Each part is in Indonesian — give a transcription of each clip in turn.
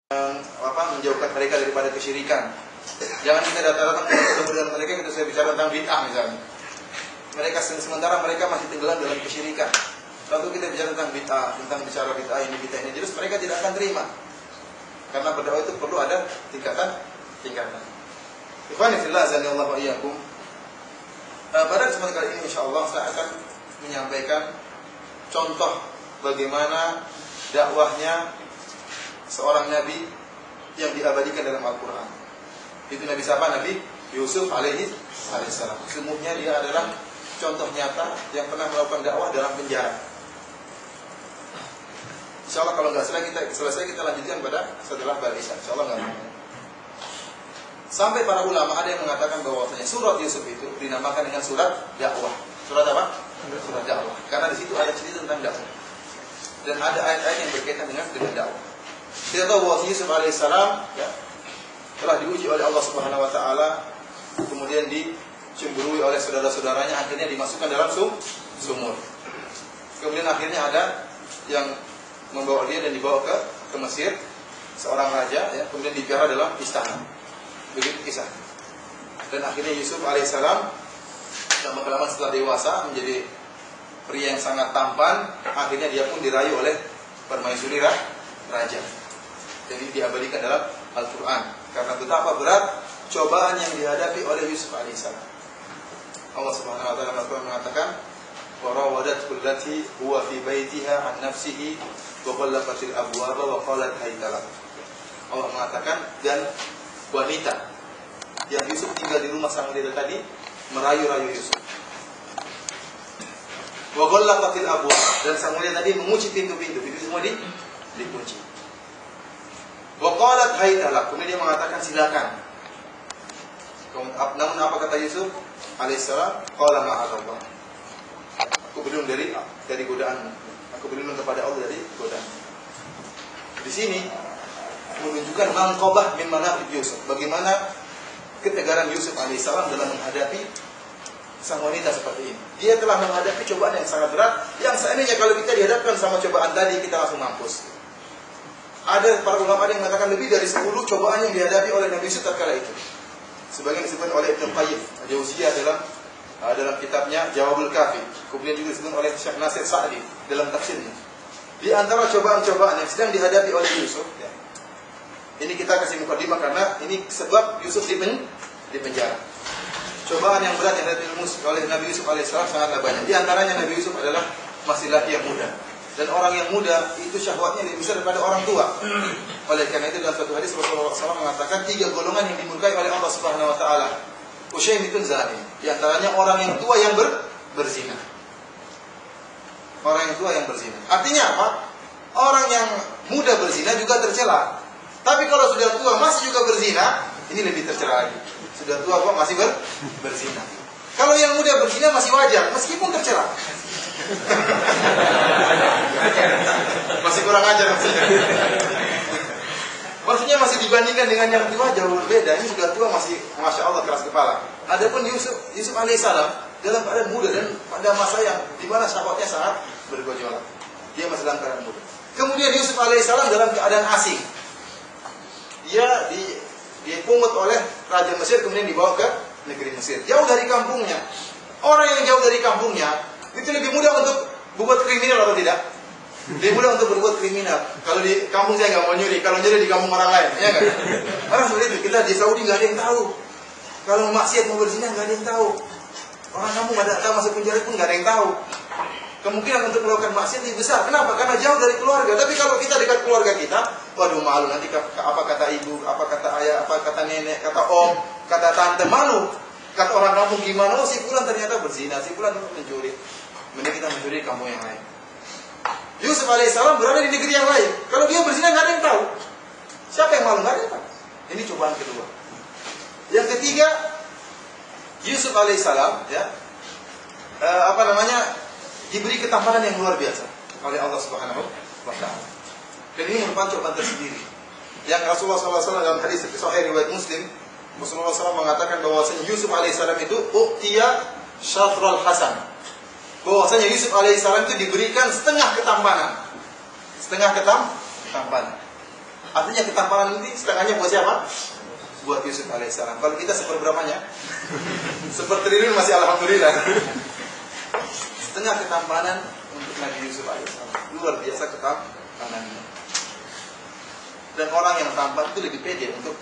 menjauhkan mereka daripada kesyirikan. Jangan kita datang bertemu dengan mereka kita saya bicara tentang bid'ah misalnya. Mereka sementara mereka masih tenggelam dalam kesyirikan. Lalu kita bicara tentang bid'ah, tentang bicara bid'ah ini, terus mereka tidak akan terima. Karena berdakwah itu perlu ada tingkatan. Ikhwani fillah azanillahu wa iyyakum. Pada kesempatan kali ini insyaallah saya akan menyampaikan contoh bagaimana dakwahnya seorang nabi yang diabadikan dalam Al-Quran. Itu Nabi siapa? Nabi Yusuf alaihissalam. Sesungguhnya dia adalah contoh nyata yang pernah melakukan dakwah dalam penjara. Insyaallah kalau nggak selesai kita lanjutkan pada setelah barisan. Insyaallah nggak apa-apa. Sampai para ulama ada yang mengatakan bahwasanya surat Yusuf itu dinamakan dengan surat dakwah. Surat apa? Surat dakwah. Karena di situ ada cerita tentang dakwah. Dan ada ayat-ayat yang berkaitan dengan dakwah. Kita tahu bahwa Yusuf alaihissalam telah diuji oleh Allah Subhanahu wa taala, kemudian dicemburui oleh saudara-saudaranya, akhirnya dimasukkan dalam sumur. Kemudian akhirnya ada yang membawa dia dan dibawa ke Mesir, seorang raja, kemudian dipelihara dalam istana. Begitu kisah. Dan akhirnya Yusuf alaihissalam lama-lama setelah dewasa menjadi pria yang sangat tampan, akhirnya dia pun dirayu oleh permaisuri raja. Jadi diabadikan dalam Al-Quran. Karena betapa berat cobaan yang dihadapi oleh Yusuf alaihissalam. Allah Subhanahu wa taala mengatakan, "Wa rawadathu allati huwa fi baitiha an nafsihi wa ghallaqatil abwaba wa qalat hayta lak." Allah mengatakan, dan wanita yang Yusuf tinggal di rumah sang wanita tadi merayu-rayu Yusuf. Wa ghallaqatil abwab, dan sang wanita tadi mengunci pintu-pintu semua dikunci. Wa qalat hayta lak, kemudian dia mengatakan silakan. Namun apa kata Yusuf alaihissalam? Qala ma'adallah. Aku berlindung dari godaanmu. Aku berlindung kepada Allah dari godaan. Di sini menunjukkan manqabah min manaqib Yusuf. Bagaimana ketegaran Yusuf alaihissalam dalam menghadapi sang wanita seperti ini. Dia telah menghadapi cobaan yang sangat berat, yang seandainya kalau kita dihadapkan sama cobaan tadi kita langsung mampus. Ada para ulama yang mengatakan lebih dari 10 cobaan yang dihadapi oleh Nabi Yusuf tatkala itu. Sebagian disebutkan oleh Ibnu Qayyim al-Jauziyah dalam kitabnya Jawabul Kafi. Kemudian juga disebutkan oleh Syekh Nasir Sa'di dalam tafsirnya. Di antara cobaan-cobaan yang sedang dihadapi oleh Yusuf, ini kita kasih mukadimah karena ini sebab Yusuf di penjara. Cobaan yang berat yang dihadapi oleh Nabi Yusuf alaihissalam sangatlah banyak. Di antaranya Nabi Yusuf adalah masih laki yang muda. Dan orang yang muda itu syahwatnya lebih besar daripada orang tua. Oleh karena itu dalam satu hadis Rasulullah SAW mengatakan 3 golongan yang dimurkai oleh Allah Subhanahu Wa Taala. Usyaimitun zani. Di antaranya orang yang tua yang berzina. Orang yang tua yang berzina. Artinya apa? Orang yang muda berzina juga tercela. Tapi kalau sudah tua masih juga berzina, ini lebih tercela lagi. Sudah tua kok masih berzina. Kalau yang muda berzina masih wajar, meskipun tercela. Masih kurang ajar maksudnya. Maksudnya masih dibandingkan dengan yang tua jauh berbeda. Ini sudah tua masih masya Allah keras kepala. Adapun Yusuf alaihissalam dalam keadaan muda dan pada masa yang dimana syahwatnya sangat bergejolak. Dia masih dalam keadaan muda. Kemudian Yusuf alaihissalam dalam keadaan asing. Dia dipungut oleh Raja Mesir kemudian dibawa ke negeri Mesir. Jauh dari kampungnya. Orang yang jauh dari kampungnya itu lebih mudah untuk berbuat kriminal atau tidak? Lebih mudah untuk berbuat kriminal. Kalau di kampung saya nggak mau nyuri, kalau nyuri di kampung orang lain, ya kan? Orang seperti itu. Kita di Saudi nggak ada yang tahu. Kalau maksiat mau berzina nggak ada yang tahu. Orang kampung nggak ada masuk penjara pun nggak ada yang tahu. Kemungkinan untuk melakukan maksiat lebih besar. Kenapa? Karena jauh dari keluarga. Tapi kalau kita dekat keluarga kita, waduh malu nanti apa kata ibu, apa kata ayah, apa kata nenek, kata om, kata tante, malu. Kata orang kampung gimana? Oh si fulan ternyata berzina, si fulan mencuri. Mending kita mencuri di kampung yang lain. Yusuf alaihissalam berada di negeri yang lain. Kalau dia berzina nggak ada yang tahu. Siapa yang malu? Nggak ada yang tahu. Ini cobaan kedua. Yang ketiga, Yusuf alaihissalam diberi ketampanan yang luar biasa oleh Allah Subhanahu wa taala. Dan ini merupakan cobaan tersendiri. Yang Rasulullah SAW dalam hadis sahih riwayat Muslim, Rasulullah SAW mengatakan bahwasanya Yusuf alaihissalam itu uqtiya syatral hasan. Bahwasanya Yusuf alaihissalam itu diberikan setengah ketampanan. Setengah ketampanan. Artinya ketampanan ini setengahnya buat siapa? Buat Yusuf alaihissalam. Kalau kita seperberapanya? Sepertriliun masih alhamdulillah. Setengah ketampanan untuk Nabi Yusuf alaihissalam. Luar biasa ketampanannya. Dan orang yang tampan itu lebih pede untuk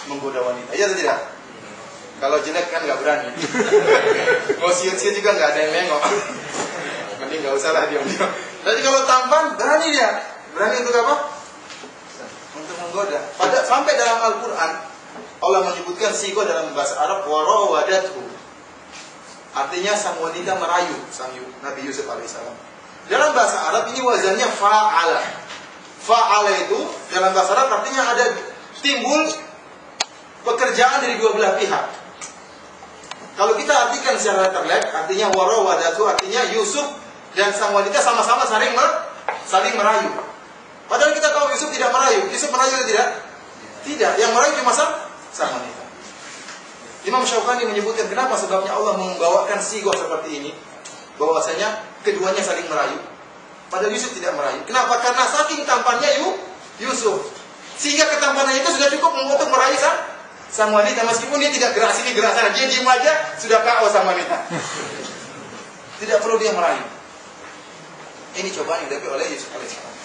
menggoda wanita. Iya atau tidak? Kalau jelek kan nggak berani. Mau siut-siut juga nggak ada yang nengok. Mending nggak usah lah diam-diam. Tapi kalau tampan berani dia. Berani untuk apa? Untuk menggoda. Sampai dalam Al-Quran Allah menyebutkan sigo dalam bahasa Arab warawadathu. Artinya sang wanita merayu sang Nabi Yusuf alaihissalam. Dalam bahasa Arab ini wazannya fa'ala. Fa'ala itu dalam bahasa Arab artinya ada timbul pekerjaan dari dua belah pihak. Kalau kita artikan secara terlek, artinya warawadatu, artinya Yusuf dan sang wanita sama-sama saling merayu. Padahal kita tahu Yusuf tidak merayu. Yusuf merayu atau tidak? Tidak. Yang merayu cuma sang wanita. Imam Syaukani menyebutkan kenapa sebabnya Allah membawakan sigoh seperti ini, bahwasanya keduanya saling merayu. Padahal Yusuf tidak merayu. Kenapa? Karena saking tampannya Yusuf, sehingga ketampanannya itu sudah cukup untuk merayu sang wanita, meskipun dia tidak gerak sini gerak sana, dia diam aja sudah KO sang wanita. Tidak perlu dia merayu. Ini cobaan yang dihadapi oleh Yusuf alaihissalam.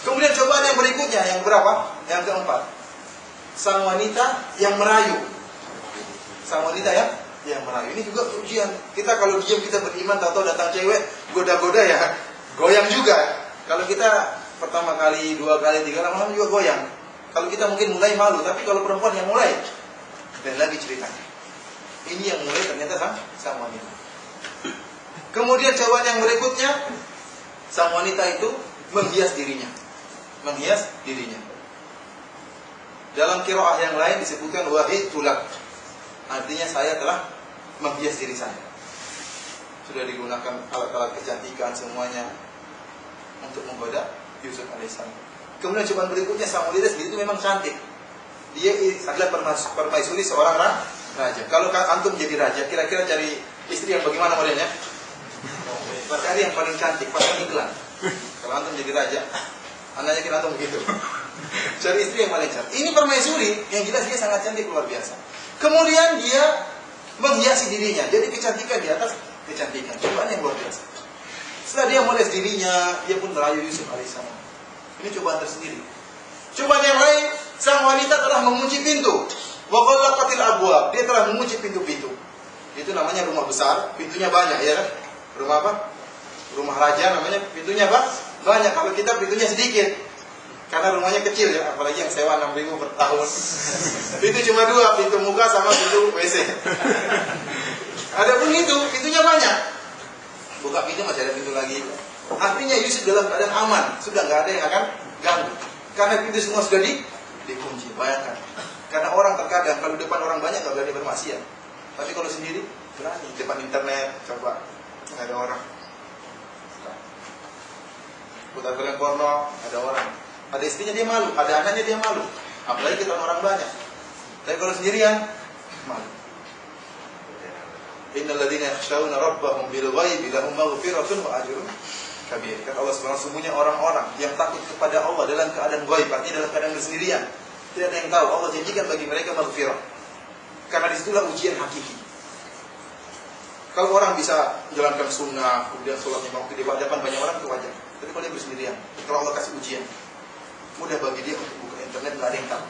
Kemudian cobaan yang berikutnya, yang berapa? Yang keempat, sang wanita yang merayu. Sang wanita yang merayu. Ini juga ujian. Kita kalau diam kita beriman, tahu-tahu datang cewek goda-goda ya, goyang juga. Kalau kita pertama kali, dua kali, tiga lama-lama juga goyang. Kalau kita mungkin mulai malu, tapi kalau perempuan yang mulai, dan lagi ceritanya. Ini yang mulai ternyata sang wanita. Kemudian cobaan yang berikutnya, sang wanita itu menghias dirinya. Menghias dirinya. Dalam qiraah yang lain disebutkan wahid tulak. Artinya saya telah menghias diri saya. Sudah digunakan alat-alat kecantikan semuanya untuk menggoda Yusuf alaihissalam. Kemudian cobaan berikutnya, sang wanita sendiri itu memang cantik. Dia adalah permaisuri seorang raja. Kalau antum jadi raja, kira-kira cari istri yang bagaimana modelnya? Cari yang paling cantik, pasang iklan. Kalau antum jadi raja, anaknya kira antum begitu. Cari istri yang paling cantik. Ini permaisuri, yang jelas dia sangat cantik, luar biasa. Kemudian dia menghiasi dirinya. Jadi kecantikan di atas kecantikan. Cobaan yang luar biasa. Setelah dia moles dirinya, dia pun merayu Yusuf alaihissalam. Ini cobaan tersendiri. Cobaan yang lain, sang wanita telah mengunci pintu. Wa ghallaqatil abwab. Dia telah mengunci pintu-pintu. Itu namanya rumah besar, pintunya banyak, ya kan? Rumah apa? Rumah raja namanya pintunya apa? Banyak. Kalau kita pintunya sedikit. Karena rumahnya kecil ya, apalagi yang sewa 6.000 per tahun. Pintu cuma 2, pintu muka sama pintu WC. Adapun itu, pintunya banyak. Buka pintu masih ada pintu lagi. Artinya Yusuf dalam keadaan aman, sudah nggak ada yang akan ganggu. Karena pintu semua sudah dikunci. Bayangkan. Karena orang terkadang kalau depan orang banyak nggak berani bermaksiat. Tapi kalau sendiri berani. Depan internet, coba nggak ada orang. Putar film porno, ada orang. Ada istrinya dia malu, ada anaknya dia malu. Apalagi kita orang banyak. Tapi kalau sendirian, malu. Innal ladzina yakhshawna rabbahum bil ghaibi lahum maghfiratun wa ajrun kabir. Kata Allah Subhanahu sesungguhnya orang-orang yang takut kepada Allah dalam keadaan ghaib, artinya dalam keadaan bersendirian. Tidak ada yang tahu. Allah janjikan bagi mereka maghfirah. Karena disitulah ujian hakiki. Kalau orang bisa menjalankan sunnah, kemudian sholatnya waktu di hadapan banyak orang itu wajar. Tapi kalau dia bersendirian, kalau Allah kasih ujian, mudah bagi dia untuk buka internet, nggak ada yang tahu.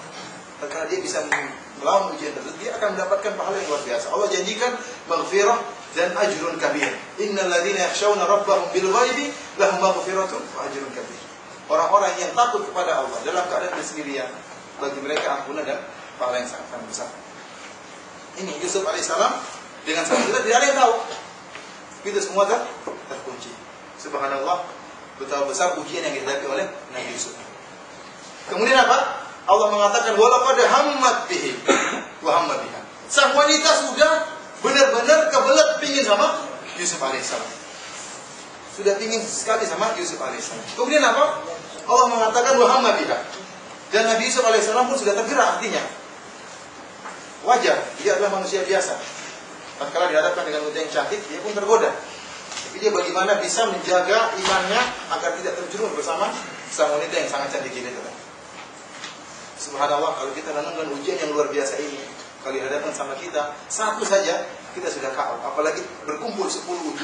Karena dia bisa melawan ujian tersebut, dia akan mendapatkan pahala yang luar biasa. Allah janjikan maghfirah dan ajrun kabir. Innal ladzina yakhshawna rabbahum bil ghaibi lahum maghfiratun wa ajrun kabir. Orang-orang yang takut kepada Allah dalam keadaan bersendirian, bagi mereka ampunan dan pahala yang sangat besar. Ini Yusuf alaihissalam dengan sangat jelas tidak ada yang tahu. Itu semua terkunci. Subhanallah, betapa besar ujian yang dihadapi oleh Nabi Yusuf. Kemudian apa? Allah mengatakan walaqad hammat bihi wa hamma biha. Sang wanita sudah benar-benar kebelet pingin sama Yusuf alaihissalam. Sudah pingin sekali sama Yusuf alaihissalam. Kemudian apa? Allah mengatakan wa hamma biha. Dan Nabi Yusuf alaihissalam pun sudah tergerak hatinya. Wajar, dia adalah manusia biasa. Tatkala dihadapkan dengan wanita yang cantik, dia pun tergoda. Tapi dia bagaimana bisa menjaga imannya agar tidak terjerumus bersama sang wanita yang sangat cantik ini. Subhanallah, kalau kita renungkan ujian yang luar biasa ini, kalau dihadapkan sama kita, satu saja kita sudah KO, apalagi berkumpul 10 ujian.